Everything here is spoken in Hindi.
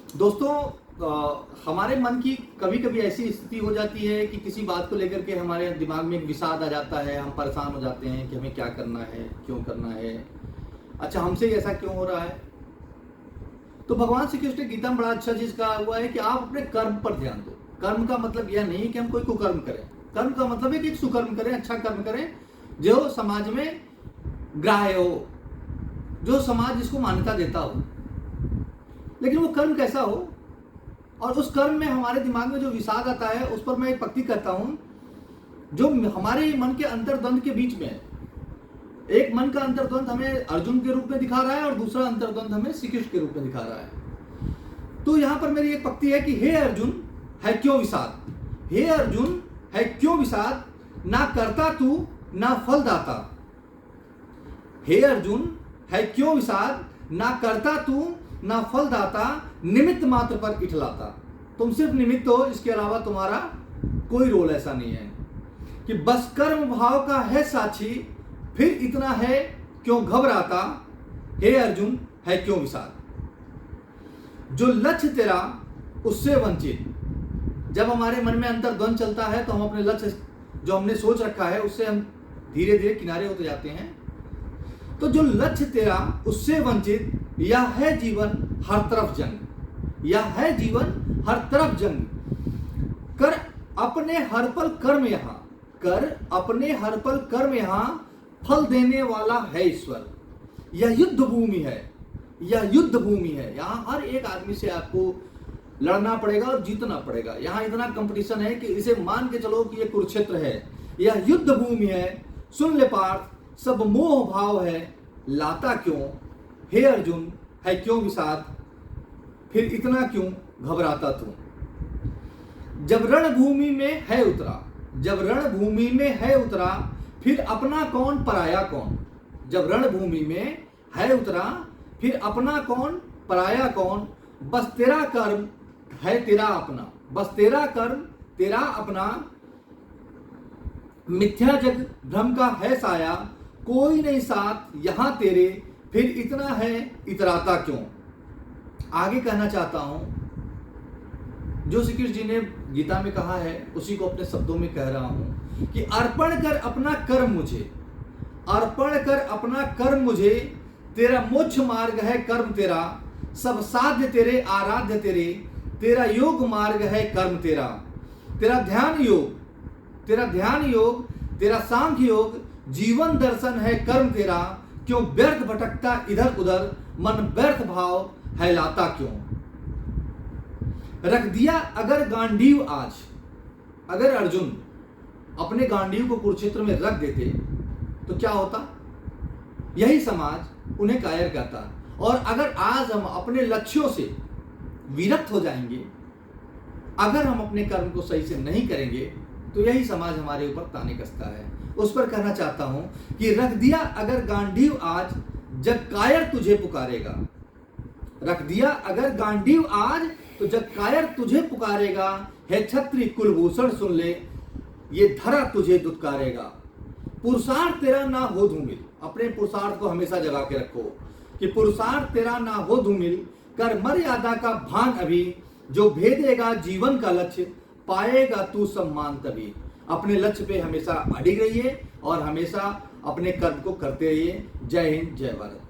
दोस्तों, हमारे मन की कभी कभी ऐसी स्थिति हो जाती है कि किसी बात को लेकर के हमारे दिमाग में एक विषाद आ जाता है। हम परेशान हो जाते हैं कि हमें क्या करना है, क्यों करना है, अच्छा हमसे ही ऐसा क्यों हो रहा है। तो भगवान श्री कृष्ण गीता में बड़ा अच्छा चीज कहा हुआ है कि आप अपने कर्म पर ध्यान दो। कर्म का मतलब यह नहीं है कि हम कोई कुकर्म करें। कर्म का मतलब है कि सुकर्म करें, अच्छा कर्म करें जो समाज में ग्राह्य हो, जो समाज जिसको मान्यता देता हो। लेकिन वो कर्म कैसा हो, और उस कर्म में हमारे दिमाग में जो विषाद आता है उस पर मैं एक पंक्ति कहता हूं जो हमारे मन के अंतर्द्वंद के बीच में है। एक मन का अंतर्द्वंद हमें अर्जुन के रूप में दिखा रहा है और दूसरा अंतर्द्वंद हमें श्री कृष्ण के रूप में दिखा रहा है। तो यहां पर मेरी एक पंक्ति है कि हे अर्जुन है क्यों विषाद, हे अर्जुन है क्यों विषाद, ना करता तू ना फल दाता। हे अर्जुन है क्यों विषाद, ना करता तू ना फल दाता, निमित्त मात्र पर इठलाता। तुम सिर्फ निमित्त हो, इसके अलावा तुम्हारा कोई रोल ऐसा नहीं है। कि बस कर्म भाव का है साक्षी, फिर इतना है क्यों घबराता। हे अर्जुन है क्यों विषाद। जो लक्ष्य तेरा उससे वंचित। जब हमारे मन में अंतर्द्वंद चलता है तो हम अपने लक्ष्य जो हमने सोच रखा है उससे हम धीरे धीरे किनारे होते जाते हैं। तो जो लक्ष्य तेरा उससे वंचित, यह है जीवन हर तरफ जंग, यह है जीवन हर तरफ जंग। कर अपने हर पल कर्म यहाँ, कर अपने हर पल कर्म यहाँ, फल देने वाला है ईश्वर। यह युद्ध भूमि है, यह युद्ध भूमि है। यहाँ हर एक आदमी से आपको लड़ना पड़ेगा और जीतना पड़ेगा। यहाँ इतना कंपटीशन है कि इसे मान के चलो कि यह कुरुक्षेत्र है। यह युद्ध भूमि है, सुन ले पार्थ सब मोह भाव है, लाता क्यों। हे अर्जुन है क्यों विषाद, फिर इतना क्यों घबराता तू। जब रणभूमि में है उतरा, जब रणभूमि में है उतरा, फिर अपना कौन पराया कौन। जब रणभूमि में है उतरा, फिर अपना कौन पराया कौन। बस तेरा कर्म है तेरा अपना, बस तेरा कर्म तेरा अपना। मिथ्या जग भ्रम का है साया, कोई नहीं साथ यहां तेरे, फिर इतना है इतराता क्यों। आगे कहना चाहता हूं, जो श्री कृष्ण जी ने गीता में कहा है उसी को अपने शब्दों में कह रहा हूं कि अर्पण कर अपना कर्म मुझे, अर्पण कर अपना कर्म मुझे, तेरा मोक्ष मार्ग है कर्म तेरा। सब साध्य तेरे आराध्य तेरे, तेरा योग मार्ग है कर्म तेरा। तेरा ध्यान योग, तेरा ध्यान योग, तेरा सांख्य योग, जीवन दर्शन है कर्म तेरा। क्यों व्यर्थ भटकता इधर उधर, मन व्यर्थ भाव है लाता क्यों। रख दिया अगर गांडीव आज, अगर अर्जुन अपने गांडीव को कुरुक्षेत्र में रख देते तो क्या होता। यही समाज उन्हें कायर कहता। और अगर आज हम अपने लक्ष्यों से विरक्त हो जाएंगे, अगर हम अपने कर्म को सही से नहीं करेंगे, तो यही समाज हमारे ऊपर ताने कसता है। उस पर कहना चाहता हूं कि रख दिया अगर गांडीव आज, जग कायर तुझे पुकारेगा। रख दिया अगर गांडीव आज, तो जग कायर तुझे पुकारेगा। हे छत्री कुलभूषण सुन ले, ये धरा तुझे दुत्कारेगा। पुरुषार्थ तेरा ना हो धूमिल, अपने पुरुषार्थ को हमेशा जगा के रखो कि पुरुषार्थ तेरा ना हो धूमिल। कर मर्यादा का भान अभी, जो भेदेगा जीवन का लक्ष्य, पाएगा तू सम्मान तभी। अपने लक्ष्य पे हमेशा अडिग रहिए और हमेशा अपने कर्म को करते रहिए। जय हिंद, जय भारत।